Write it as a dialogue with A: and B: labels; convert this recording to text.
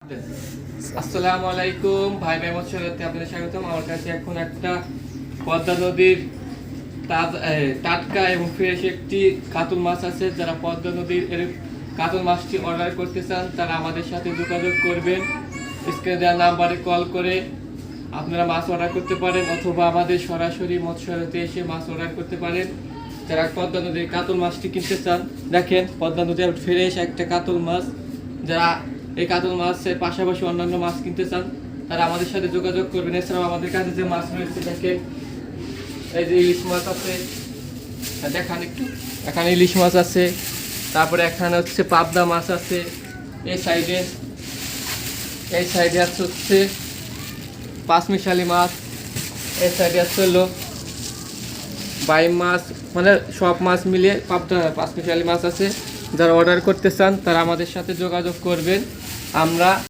A: আসসালামু আলাইকুম ভাই মৎস্যতে আপনাদের স্বাগতম। আমার কাছে এখন একটা পদ্মা নদীর টাটকা এবং ফ্রেশ একটি কাতল মাছ আছে। যারা পদ্মা নদীর কাতল মাছটি অর্ডার করতে চান তারা আমাদের সাথে যোগাযোগ করবেন। স্ক্রিনে দেওয়া নাম্বারে কল করে আপনারা মাছ অর্ডার করতে পারেন, অথবা আমাদের সরাসরি মৎস্যতে এসে মাছ অর্ডার করতে পারেন। যারা পদ্মা নদীর কাতল মাছটি কিনতে চান, দেখেন পদ্মা নদীর ফ্রেশ একটা কাতল মাছ। যারা এই কাতল মাছের পাশাপাশি অন্যান্য মাছ কিনতে চান তারা আমাদের সাথে যোগাযোগ করবেন। এছাড়াও আমাদের কাছে যে মাছ রয়েছে, দেখেন এই যে ইলিশ মাছ আছে, দেখান একটু, এখানে ইলিশ মাছ আছে, তারপরে এখানে হচ্ছে পাবদা মাছ আছে, এই সাইডে আছে হচ্ছে পাঁচমিশালি মাছ, এই সাইডে আছে হলো বাইম মাছ, মানে সব মাছ মিলিয়ে পাঁচমিশালি মাছ আছে। যারা অর্ডার করতে চান তারা আমাদের সাথে যোগাযোগ করবেন। আমরা